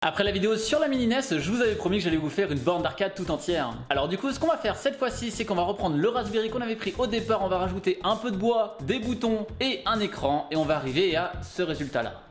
Après la vidéo sur la mini NES, je vous avais promis que j'allais vous faire une borne d'arcade tout entière. Alors du coup, ce qu'on va faire cette fois-ci, c'est qu'on va reprendre le Raspberry qu'on avait pris au départ, on va rajouter un peu de bois, des boutons et un écran, et on va arriver à ce résultat-là.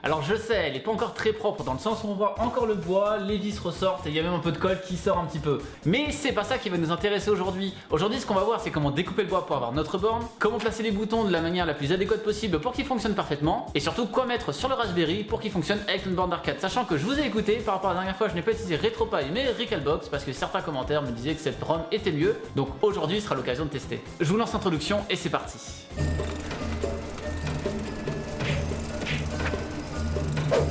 Alors je sais, elle n'est pas encore très propre dans le sens où on voit encore le bois, les vis ressortent et il y a même un peu de colle qui sort un petit peu. Mais c'est pas ça qui va nous intéresser aujourd'hui. Aujourd'hui ce qu'on va voir c'est comment découper le bois pour avoir notre borne, comment placer les boutons de la manière la plus adéquate possible pour qu'ils fonctionnent parfaitement et surtout quoi mettre sur le Raspberry pour qu'il fonctionne avec une borne d'arcade. Sachant que je vous ai écouté, par rapport à la dernière fois je n'ai pas utilisé RetroPie mais Recalbox parce que certains commentaires me disaient que cette ROM était mieux. Donc aujourd'hui sera l'occasion de tester. Je vous lance l'introduction et c'est parti.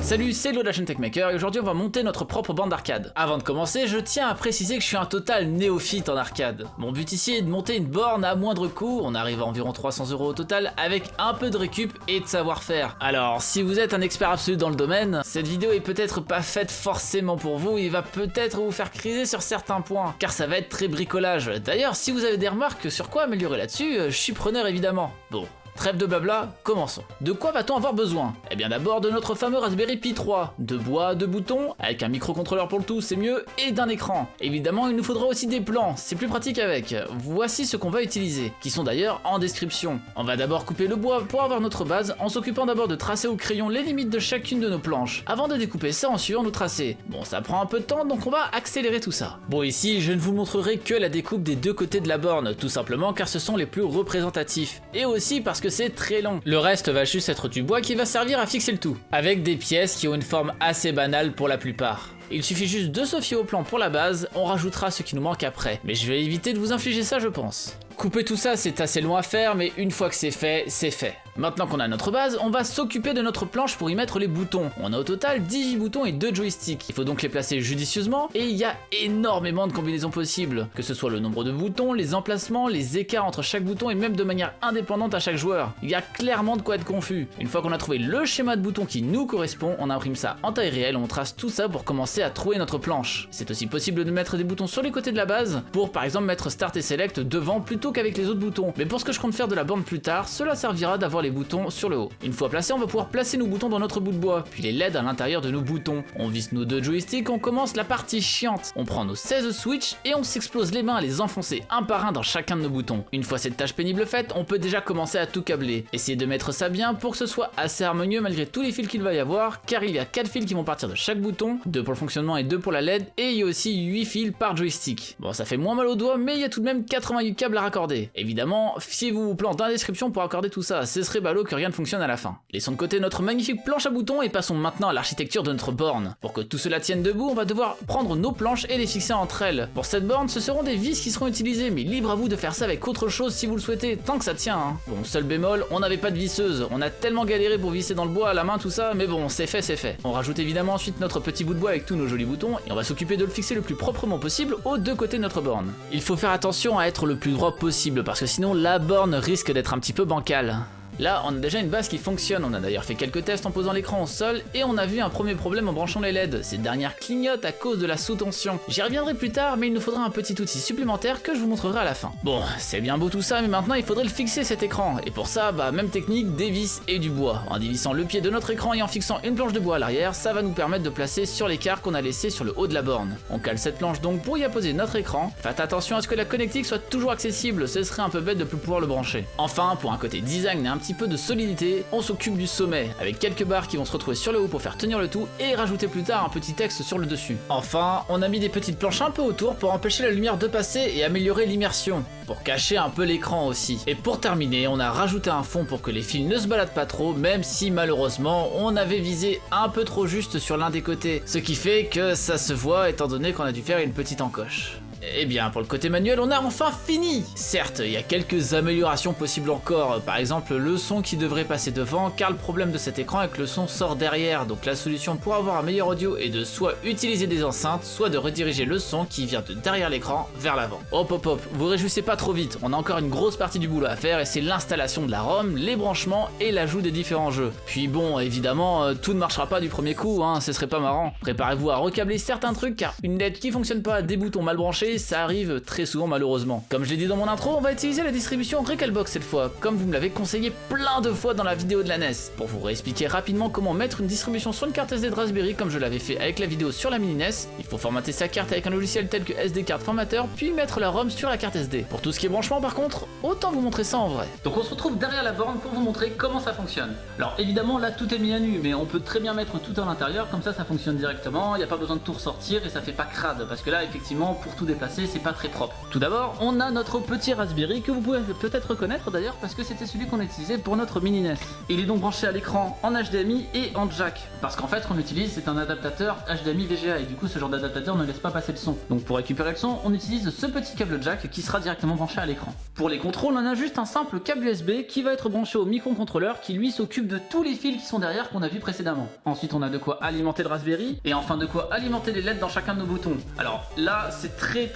Salut, c'est Lo de la chaîne Techmaker et aujourd'hui on va monter notre propre borne d'arcade. Avant de commencer, je tiens à préciser que je suis un total néophyte en arcade. Mon but ici est de monter une borne à moindre coût, on arrive à environ 300 € au total, avec un peu de récup et de savoir-faire. Alors, si vous êtes un expert absolu dans le domaine, cette vidéo est peut-être pas faite forcément pour vous, il va peut-être vous faire criser sur certains points, car ça va être très bricolage. D'ailleurs, si vous avez des remarques sur quoi améliorer là-dessus, je suis preneur évidemment. Bon. Trêve de blabla, commençons. De quoi va-t-on avoir besoin? Eh bien d'abord de notre fameux Raspberry Pi 3, de bois, de boutons, avec un microcontrôleur pour le tout, c'est mieux, et d'un écran. Évidemment, il nous faudra aussi des plans, c'est plus pratique avec. Voici ce qu'on va utiliser, qui sont d'ailleurs en description. On va d'abord couper le bois pour avoir notre base, en s'occupant d'abord de tracer au crayon les limites de chacune de nos planches, avant de découper ça en suivant nos tracés. Bon, ça prend un peu de temps, donc on va accélérer tout ça. Bon, ici, je ne vous montrerai que la découpe des deux côtés de la borne, tout simplement car ce sont les plus représentatifs, et aussi parce que c'est très long. Le reste va juste être du bois qui va servir à fixer le tout, avec des pièces qui ont une forme assez banale pour la plupart. Il suffit juste de se fier au plan pour la base, on rajoutera ce qui nous manque après, mais je vais éviter de vous infliger ça je pense. Couper tout ça c'est assez long à faire, mais une fois que c'est fait, c'est fait. Maintenant qu'on a notre base, on va s'occuper de notre planche pour y mettre les boutons. On a au total 18 boutons et 2 joysticks. Il faut donc les placer judicieusement et il y a énormément de combinaisons possibles. Que ce soit le nombre de boutons, les emplacements, les écarts entre chaque bouton et même de manière indépendante à chaque joueur. Il y a clairement de quoi être confus. Une fois qu'on a trouvé le schéma de bouton qui nous correspond, on imprime ça en taille réelle, on trace tout ça pour commencer à trouver notre planche. C'est aussi possible de mettre des boutons sur les côtés de la base pour par exemple mettre Start et Select devant plutôt qu'avec les autres boutons. Mais pour ce que je compte faire de la borne plus tard, cela servira d'avoir les boutons sur le haut. Une fois placés, on va pouvoir placer nos boutons dans notre bout de bois, puis les LED à l'intérieur de nos boutons. On visse nos deux joysticks, on commence la partie chiante. On prend nos 16 switches et on s'explose les mains à les enfoncer un par un dans chacun de nos boutons. Une fois cette tâche pénible faite, on peut déjà commencer à tout câbler. Essayez de mettre ça bien pour que ce soit assez harmonieux malgré tous les fils qu'il va y avoir, car il y a 4 fils qui vont partir de chaque bouton, 2 pour le fonctionnement et 2 pour la LED, et il y a aussi 8 fils par joystick. Bon, ça fait moins mal aux doigts, mais il y a tout de même 88 câbles à raccorder. Évidemment, fiez-vous au plan dans la description pour accorder tout ça, ce serait ballot que rien ne fonctionne à la fin. Laissons de côté notre magnifique planche à boutons et passons maintenant à l'architecture de notre borne. Pour que tout cela tienne debout, on va devoir prendre nos planches et les fixer entre elles. Pour cette borne, ce seront des vis qui seront utilisées, mais libre à vous de faire ça avec autre chose si vous le souhaitez, tant que ça tient. Hein. Bon, seul bémol, on n'avait pas de visseuse, on a tellement galéré pour visser dans le bois à la main tout ça, mais bon, c'est fait, c'est fait. On rajoute évidemment ensuite notre petit bout de bois avec tous nos jolis boutons, et on va s'occuper de le fixer le plus proprement possible aux deux côtés de notre borne. Il faut faire attention à être le plus droit possible, parce que sinon la borne risque d'être un petit peu bancale. Là, on a déjà une base qui fonctionne, on a d'ailleurs fait quelques tests en posant l'écran au sol et on a vu un premier problème en branchant les LED. Ces dernières clignotent à cause de la sous-tension. J'y reviendrai plus tard, mais il nous faudra un petit outil supplémentaire que je vous montrerai à la fin. Bon, c'est bien beau tout ça, mais maintenant il faudrait le fixer cet écran. Et pour ça, même technique, des vis et du bois. En dévissant le pied de notre écran et en fixant une planche de bois à l'arrière, ça va nous permettre de placer sur l'écart qu'on a laissé sur le haut de la borne. On cale cette planche donc pour y apposer notre écran. Faites attention à ce que la connectique soit toujours accessible, ce serait un peu bête de plus pouvoir le brancher. Enfin, pour un côté design et un petit peu de solidité, on s'occupe du sommet, avec quelques barres qui vont se retrouver sur le haut pour faire tenir le tout et rajouter plus tard un petit texte sur le dessus. Enfin, on a mis des petites planches un peu autour pour empêcher la lumière de passer et améliorer l'immersion, pour cacher un peu l'écran aussi. Et pour terminer, on a rajouté un fond pour que les fils ne se baladent pas trop, même si malheureusement on avait visé un peu trop juste sur l'un des côtés, ce qui fait que ça se voit étant donné qu'on a dû faire une petite encoche. Eh bien, pour le côté manuel, on a enfin fini! Certes, il y a quelques améliorations possibles encore, par exemple le son qui devrait passer devant, car le problème de cet écran est que le son sort derrière, donc la solution pour avoir un meilleur audio est de soit utiliser des enceintes, soit de rediriger le son qui vient de derrière l'écran vers l'avant. Hop hop hop, vous réjouissez pas trop vite, on a encore une grosse partie du boulot à faire et c'est l'installation de la ROM, les branchements et l'ajout des différents jeux. Puis bon, évidemment, tout ne marchera pas du premier coup, ce serait pas marrant. Préparez-vous à recabler certains trucs car une LED qui fonctionne pas, des boutons mal branchés, et ça arrive très souvent malheureusement. Comme je l'ai dit dans mon intro, on va utiliser la distribution Recalbox cette fois, comme vous me l'avez conseillé plein de fois dans la vidéo de la NES. Pour vous réexpliquer rapidement comment mettre une distribution sur une carte SD de Raspberry comme je l'avais fait avec la vidéo sur la mini NES, il faut formater sa carte avec un logiciel tel que SD Card Formateur, puis mettre la ROM sur la carte SD. Pour tout ce qui est branchement par contre, autant vous montrer ça en vrai. Donc on se retrouve derrière la borne pour vous montrer comment ça fonctionne. Alors évidemment là tout est mis à nu, mais on peut très bien mettre tout à l'intérieur, comme ça fonctionne directement, il n'y a pas besoin de tout ressortir et ça fait pas crade, parce que là effectivement pour tout déplacer c'est pas très propre. Tout d'abord on a notre petit Raspberry que vous pouvez peut-être reconnaître d'ailleurs parce que c'était celui qu'on utilisait pour notre mini NES. Il est donc branché à l'écran en HDMI et en jack, parce qu'en fait ce qu'on utilise c'est un adaptateur HDMI VGA et du coup ce genre d'adaptateur ne laisse pas passer le son. Donc pour récupérer le son on utilise ce petit câble jack qui sera directement branché à l'écran. Pour les contrôles on a juste un simple câble USB qui va être branché au microcontrôleur qui lui s'occupe de tous les fils qui sont derrière qu'on a vu précédemment. Ensuite on a de quoi alimenter le Raspberry et enfin de quoi alimenter les LED dans chacun de nos boutons. Alors là c'est très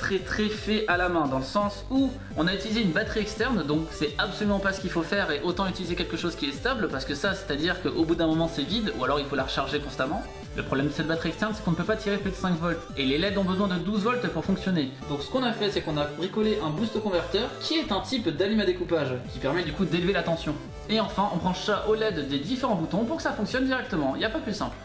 fait à la main dans le sens où on a utilisé une batterie externe, donc c'est absolument pas ce qu'il faut faire et autant utiliser quelque chose qui est stable parce que ça c'est à dire qu'au bout d'un moment c'est vide ou alors il faut la recharger constamment. Le problème de cette batterie externe c'est qu'on ne peut pas tirer plus de 5 volts et les LED ont besoin de 12 volts pour fonctionner. Donc ce qu'on a fait c'est qu'on a bricolé un boost converteur qui est un type d'allumé à découpage qui permet du coup d'élever la tension. Et enfin on branche ça au LED des différents boutons pour que ça fonctionne directement, il n'y a pas plus simple.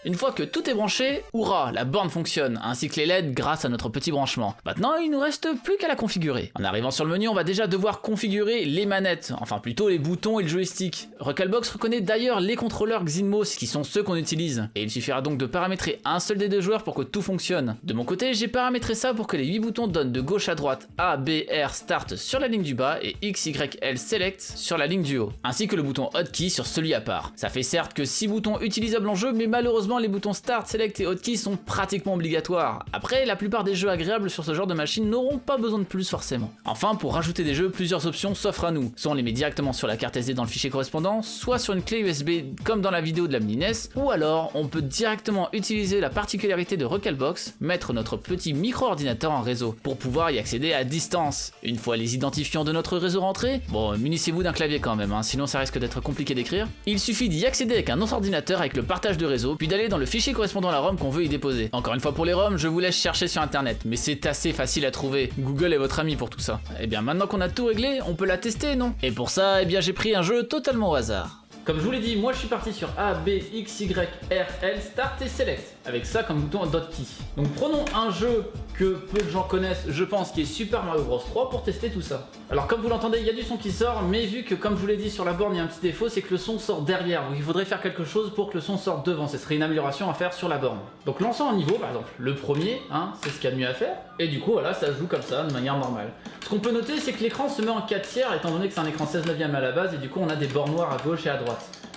Une fois que tout est branché, hurrah, la borne fonctionne, ainsi que les LED grâce à notre petit branchement. Maintenant, il nous reste plus qu'à la configurer. En arrivant sur le menu, on va déjà devoir configurer les manettes, enfin plutôt les boutons et le joystick. Recalbox reconnaît d'ailleurs les contrôleurs Xinmos qui sont ceux qu'on utilise, et il suffira donc de paramétrer un seul des deux joueurs pour que tout fonctionne. De mon côté, j'ai paramétré ça pour que les 8 boutons donnent de gauche à droite A, B, R, Start sur la ligne du bas et X, Y, L, Select sur la ligne du haut, ainsi que le bouton Hotkey sur celui à part. Ça fait certes que 6 boutons utilisables en jeu, mais malheureusement les boutons Start, Select et Hotkey sont pratiquement obligatoires. Après, la plupart des jeux agréables sur ce genre de machine n'auront pas besoin de plus forcément. Enfin, pour rajouter des jeux, plusieurs options s'offrent à nous. Soit on les met directement sur la carte SD dans le fichier correspondant, soit sur une clé USB comme dans la vidéo de la mini NES, ou alors on peut directement utiliser la particularité de Recalbox, mettre notre petit micro-ordinateur en réseau, pour pouvoir y accéder à distance. Une fois les identifiants de notre réseau rentrés, bon, munissez-vous d'un clavier quand même, sinon ça risque d'être compliqué d'écrire. Il suffit d'y accéder avec un autre ordinateur avec le partage de réseau, puis d'aller dans le fichier correspondant à la ROM qu'on veut y déposer. Encore une fois pour les ROM, je vous laisse chercher sur internet, mais c'est assez facile à trouver. Google est votre ami pour tout ça. Et bien maintenant qu'on a tout réglé, on peut la tester, non? Et pour ça, eh bien j'ai pris un jeu totalement au hasard. Comme je vous l'ai dit, moi je suis parti sur A, B, X, Y, R, L, Start et Select, avec ça comme bouton Hotkey. Donc prenons un jeu que peu de gens connaissent, je pense, qui est Super Mario Bros 3 pour tester tout ça. Alors comme vous l'entendez, il y a du son qui sort, mais vu que comme je vous l'ai dit sur la borne, il y a un petit défaut, c'est que le son sort derrière, donc il faudrait faire quelque chose pour que le son sorte devant, ce serait une amélioration à faire sur la borne. Donc lançons un niveau, par exemple, le premier, c'est ce qu'il y a de mieux à faire, et du coup voilà, ça joue comme ça, de manière normale. Ce qu'on peut noter, c'est que l'écran se met en 4 tiers, étant donné que c'est un écran 16/9 à la base, et du coup on a des bords noirs à gauche et à droite.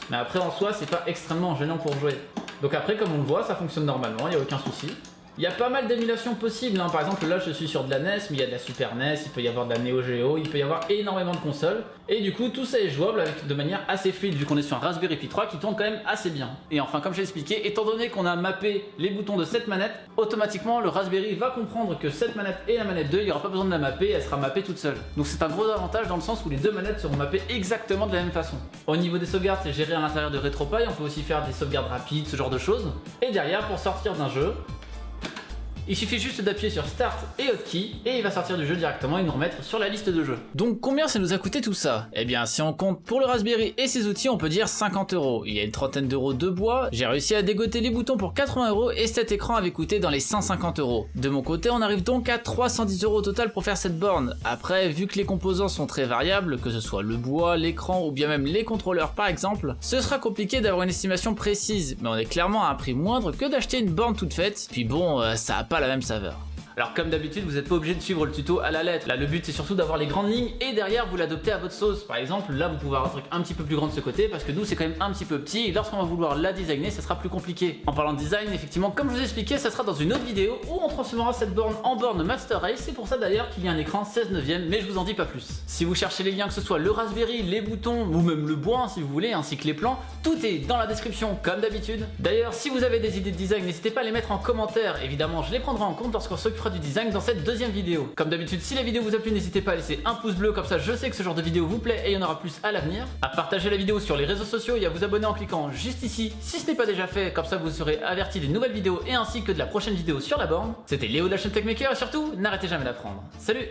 Mais après en soi c'est pas extrêmement gênant pour jouer. Donc après comme on le voit ça fonctionne normalement, il n'y a aucun souci. Il y a pas mal d'émulations possibles, par exemple là je suis sur de la NES, mais il y a de la Super NES, il peut y avoir de la Neo Geo, il peut y avoir énormément de consoles. Et du coup tout ça est jouable de manière assez fluide vu qu'on est sur un Raspberry Pi 3 qui tourne quand même assez bien. Et enfin comme j'ai expliqué, étant donné qu'on a mappé les boutons de cette manette, automatiquement le Raspberry va comprendre que cette manette et la manette 2, il n'y aura pas besoin de la mapper, elle sera mappée toute seule. Donc c'est un gros avantage dans le sens où les deux manettes seront mappées exactement de la même façon. Au niveau des sauvegardes, c'est géré à l'intérieur de RetroPie, on peut aussi faire des sauvegardes rapides, ce genre de choses. Et derrière, pour sortir d'un jeu, il suffit juste d'appuyer sur Start et Hotkey et il va sortir du jeu directement et nous remettre sur la liste de jeux. Donc combien ça nous a coûté tout ça? Eh bien si on compte pour le Raspberry et ses outils on peut dire 50 €. Il y a une trentaine d'euros de bois, j'ai réussi à dégoter les boutons pour 80 € et cet écran avait coûté dans les 150 €. De mon côté on arrive donc à 310 € au total pour faire cette borne. Après vu que les composants sont très variables, que ce soit le bois, l'écran ou bien même les contrôleurs par exemple, ce sera compliqué d'avoir une estimation précise, mais on est clairement à un prix moindre que d'acheter une borne toute faite, puis bon ça a pas la même saveur. Alors comme d'habitude, vous n'êtes pas obligé de suivre le tuto à la lettre. Là, le but c'est surtout d'avoir les grandes lignes et derrière vous l'adoptez à votre sauce. Par exemple, là vous pouvez avoir un truc un petit peu plus grand de ce côté parce que nous c'est quand même un petit peu petit et lorsqu'on va vouloir la designer, ça sera plus compliqué. En parlant de design, effectivement, comme je vous ai expliqué, ça sera dans une autre vidéo où on transformera cette borne en borne Master Race. C'est pour ça d'ailleurs qu'il y a un écran 16/9, mais je vous en dis pas plus. Si vous cherchez les liens, que ce soit le Raspberry, les boutons ou même le bois si vous voulez, ainsi que les plans, tout est dans la description comme d'habitude. D'ailleurs, si vous avez des idées de design, n'hésitez pas à les mettre en commentaire. Évidemment, je les prendrai en compte lorsqu'on s'occupera fera du design dans cette deuxième vidéo. Comme d'habitude, si la vidéo vous a plu, n'hésitez pas à laisser un pouce bleu, comme ça je sais que ce genre de vidéo vous plaît et il y en aura plus à l'avenir. À partager la vidéo sur les réseaux sociaux et à vous abonner en cliquant juste ici si ce n'est pas déjà fait, comme ça vous serez averti des nouvelles vidéos et ainsi que de la prochaine vidéo sur la borne. C'était Léo de la chaîne Techmaker et surtout, n'arrêtez jamais d'apprendre. Salut!